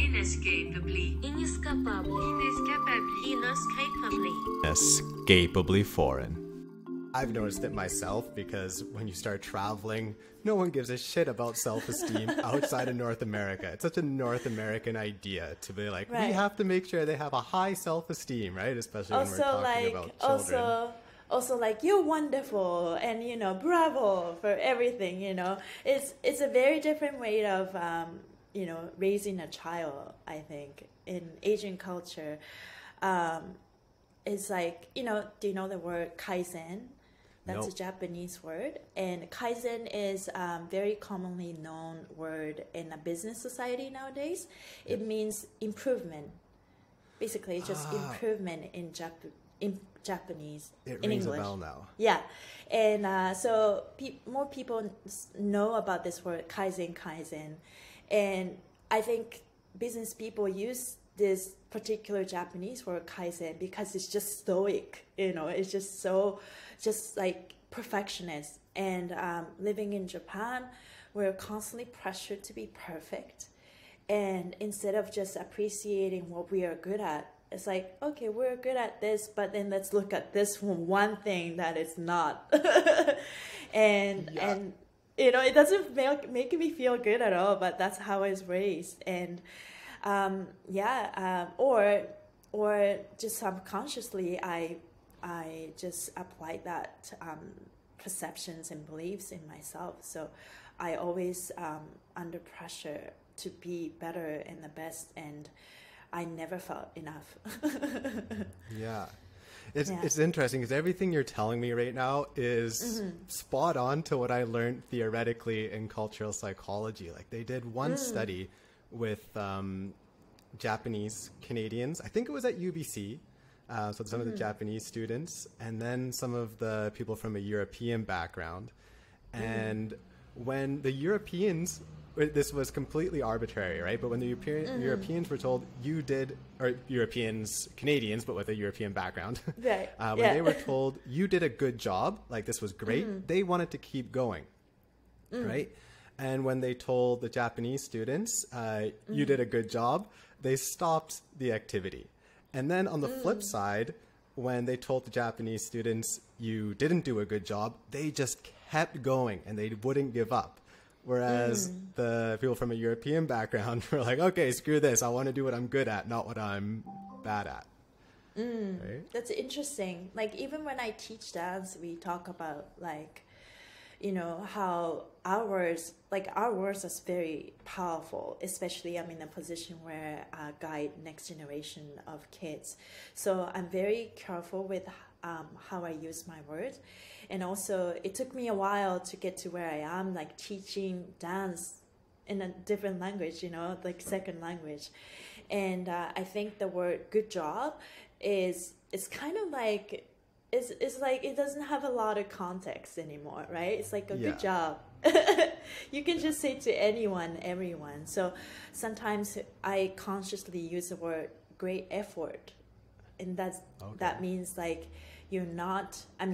Inescapably. Inescapably. Inescapably. Inescapably. Escapably foreign. I've noticed it myself because when you start traveling, no one gives a shit about self-esteem outside of North America. It's such a North American idea to be like, we have to make sure they have a high self-esteem, right? Especially when we're talking about children. Also, like, you're wonderful and, you know, bravo for everything, you know. It's a very different way of, you know, raising a child, I think, in Asian culture. It's like, you know, do you know the word Kaizen? That's a Japanese word. And Kaizen is a very commonly known word in a business society nowadays. It means improvement. Basically, it's just improvement in Japanese, it in rings English. a bell now. Yeah. And so more people know about this word, Kaizen. And I think business people use this particular Japanese word Kaizen because it's just stoic, you know, it's just like perfectionist. And living in Japan, we're constantly pressured to be perfect. And instead of just appreciating what we are good at, it's like, okay, we're good at this, but then let's look at this one thing that is not. and you know, it doesn't make me feel good at all, but that's how I was raised. And or just subconsciously, I just applied that perceptions and beliefs in myself. So I always under pressure to be better and the best, and I never felt enough. Yeah. It's interesting because everything you're telling me right now is spot on to what I learned theoretically in cultural psychology. Like they did one study with Japanese Canadians. I think it was at UBC. So some of the Japanese students and then some of the people from a European background. And when the Europeans, this was completely arbitrary, right? But when the Europeans were told Canadians, but with a European background, when they were told you did a good job, like this was great, they wanted to keep going, right? And when they told the Japanese students, you did a good job, they stopped the activity. And then on the flip side, when they told the Japanese students, you didn't do a good job, they just kept going and they wouldn't give up. Whereas the people from a European background were like, okay, screw this. I want to do what I'm good at, not what I'm bad at. Right? That's interesting. Like, even when I teach dance, we talk about, like, you know, how our words are very powerful, especially I'm in a position where I guide next generation of kids. So I'm very careful with how I use my words. And also, it took me a while to get to where I am, like teaching dance in a different language, you know, like second language. And I think the word good job is kind of like, it's like it doesn't have a lot of context anymore, right? It's like a good job. You can just say to anyone, everyone. So sometimes I consciously use the word great effort. And that means like, I'm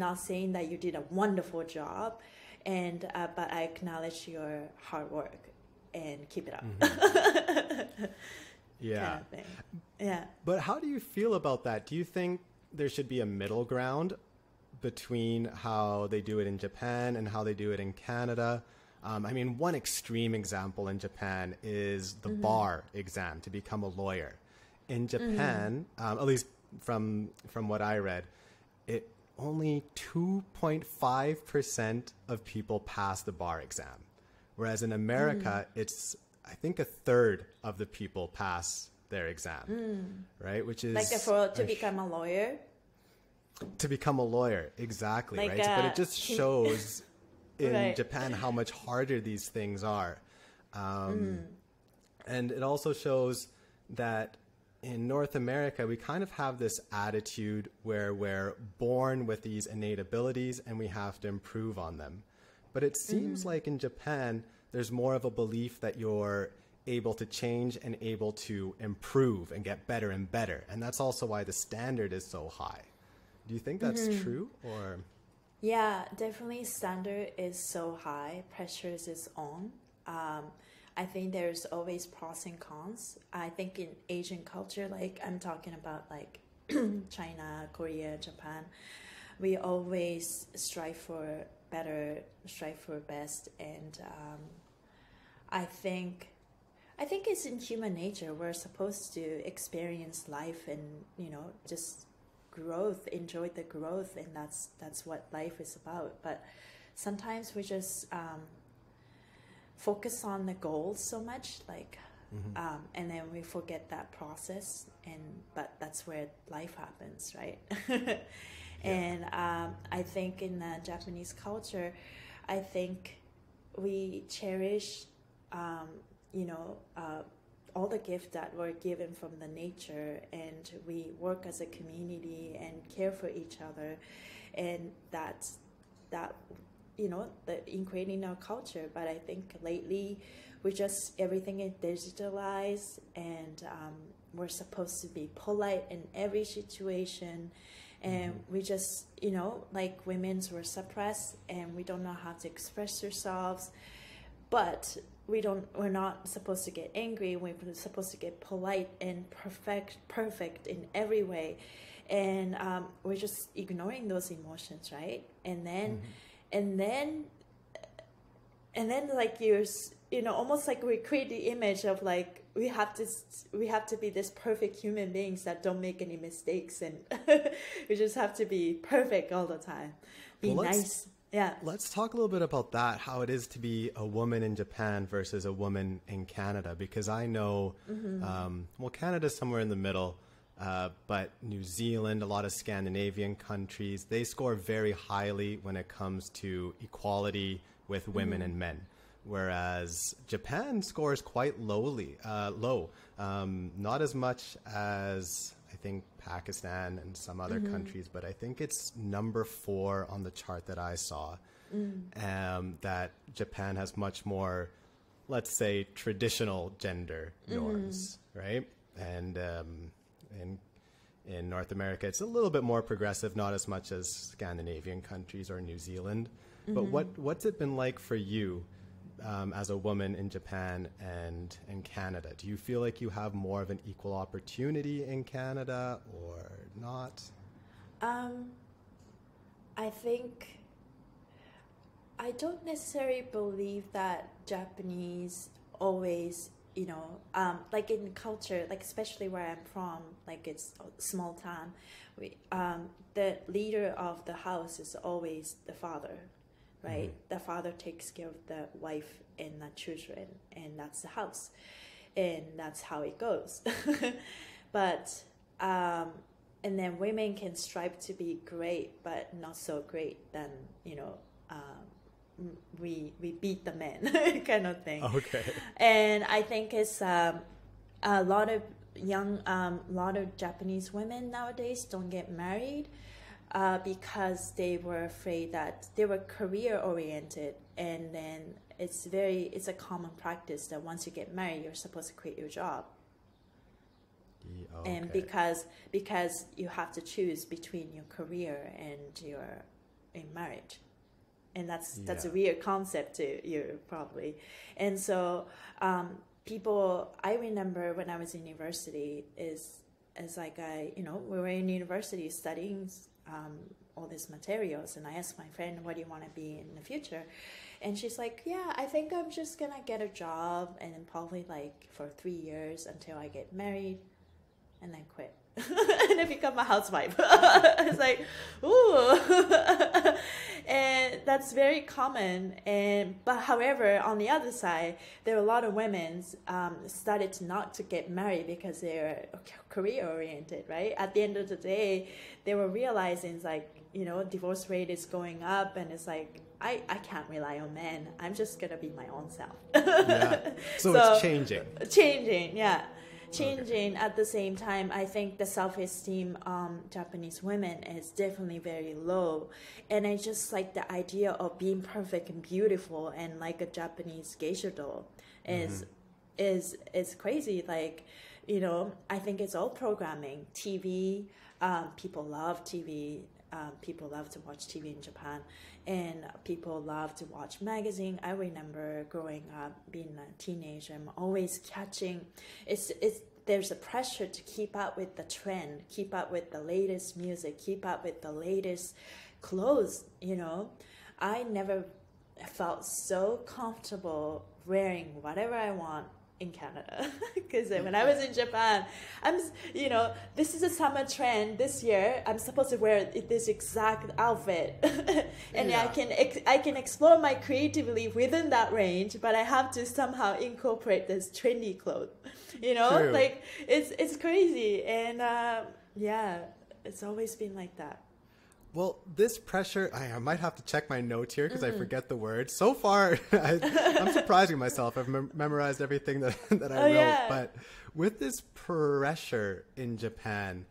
not saying that you did a wonderful job, and but I acknowledge your hard work and keep it up. Yeah. Kind of thing. Yeah. But how do you feel about that? Do you think there should be a middle ground between how they do it in Japan and how they do it in Canada? I mean, one extreme example in Japan is the bar exam to become a lawyer. In Japan, at least from what I read, only 2.5% of people pass the bar exam. Whereas in America, it's, I think, a third of the people pass their exam, right? Which is... Like to become a lawyer? To become a lawyer, exactly, like right? But it just shows in Japan how much harder these things are. And it also shows that in North America, we kind of have this attitude where we're born with these innate abilities and we have to improve on them. But it seems like in Japan, there's more of a belief that you're able to change and able to improve and get better and better. And that's also why the standard is so high. Do you think that's true, or? Yeah, definitely standard is so high. Pressure is on. I think there's always pros and cons. I think in Asian culture, like I'm talking about like China, Korea, Japan, we always strive for better, strive for best, and I think it's in human nature. We're supposed to experience life and, you know, just growth, enjoy the growth, and that's what life is about. But sometimes we just focus on the goals so much, like, and then we forget that process. But that's where life happens, right? And I think in the Japanese culture, I think we cherish, all the gifts that were given from the nature, and we work as a community and care for each other, and that ingrained in our culture. But I think lately everything is digitalized, and we're supposed to be polite in every situation, and we just, like women's were suppressed, and we don't know how to express ourselves. But we're not supposed to get angry. We're supposed to get polite and perfect in every way. And we're just ignoring those emotions, right? And then like almost like we create the image of like, we have to be this perfect human beings that don't make any mistakes, and we just have to be perfect all the time. Be nice. Yeah. Let's talk a little bit about that, how it is to be a woman in Japan versus a woman in Canada, because I know, Canada's somewhere in the middle, but New Zealand, a lot of Scandinavian countries, they score very highly when it comes to equality with women and men, whereas Japan scores quite low, not as much as I think Pakistan and some other countries, but I think it's number 4 on the chart that I saw. That Japan has much more, let's say, traditional gender norms, right? And in North America, it's a little bit more progressive, not as much as Scandinavian countries or New Zealand. But what's it been like for you as a woman in Japan and in Canada? Do you feel like you have more of an equal opportunity in Canada or not? I think I don't necessarily believe that Japanese always, like in culture, like especially where I'm from, like it's a small town, the leader of the house is always the father. Right? The father takes care of the wife and the children, and that's the house, and that's how it goes. But and then women can strive to be great, but not so great. Then we beat the men, kind of thing. Okay. And I think it's a lot of Japanese women nowadays don't get married. Because they were afraid that they were career oriented, and then it's a common practice that once you get married, you're supposed to quit your job. Okay. And because you have to choose between your career and your marriage, and that's a weird concept to you probably. And so I remember when I was in university we were in university studying all these materials, and I asked my friend, what do you want to be in the future? And she's like, yeah, I think I'm just gonna get a job and then probably like for 3 years until I get married and then quit and then become a housewife. It's like, ooh. And that's very common. But however, on the other side, there are a lot of women started not to get married because they're career oriented, right? At the end of the day, they were realizing it's like, divorce rate is going up, and it's like, I can't rely on men. I'm just going to be my own self. Yeah. So it's changing. Changing, yeah. Changing. Okay. At the same time, I think the self-esteem Japanese women is definitely very low, and I just like the idea of being perfect and beautiful and like a Japanese geisha doll is crazy. Like, I think it's all programming. TV, people love TV. people love to watch TV in Japan, and people love to watch magazine. I remember growing up, being a teenager, I'm always catching. There's a pressure to keep up with the trend, keep up with the latest music, keep up with the latest clothes. You know, I never felt so comfortable wearing whatever I want in Canada, because when I was in Japan, this is a summer trend this year. I'm supposed to wear this exact outfit, and I can explore my creativity within that range, but I have to somehow incorporate this trendy clothes. True. Like it's crazy, and it's always been like that. Well, this pressure, I might have to check my notes here because I forget the word. So far, I'm surprising myself. I've memorized everything that I wrote. Yeah. But with this pressure in Japan,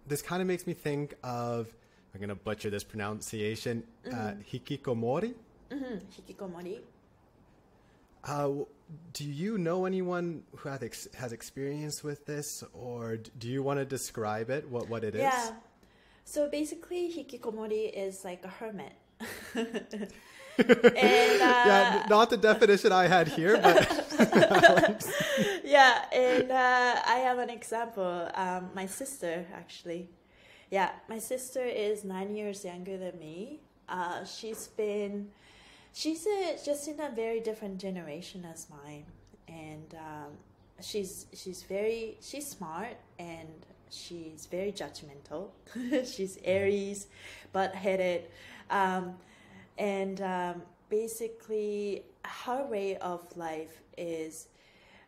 this kind of makes me think of, I'm going to butcher this pronunciation, Hikikomori. Hikikomori. Do you know anyone who has experience with this, or do you want to describe it, what it is? Yeah. So basically, hikikomori is like a hermit. And, not the definition I had here, but... Yeah, and I have an example. My sister, actually. Yeah, my sister is 9 years younger than me. She's just in a very different generation as mine. And she's smart, and she's very judgmental. She's Aries, butt-headed, and basically her way of life is,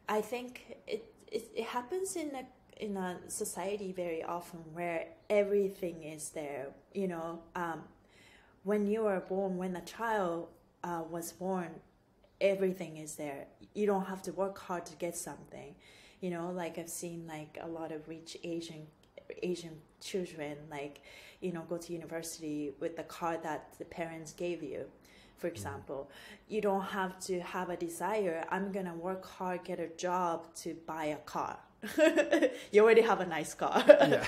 I think it happens in a society very often where everything is there. When you are born, when a child was born, everything is there. You don't have to work hard to get something. Like I've seen like a lot of rich Asian children, like, go to university with the card that the parents gave you, for example. You don't have to have a desire, I'm going to work hard, get a job to buy a car. You already have a nice car. Yeah.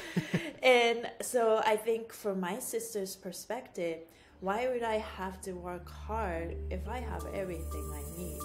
And so I think from my sister's perspective, why would I have to work hard if I have everything I need?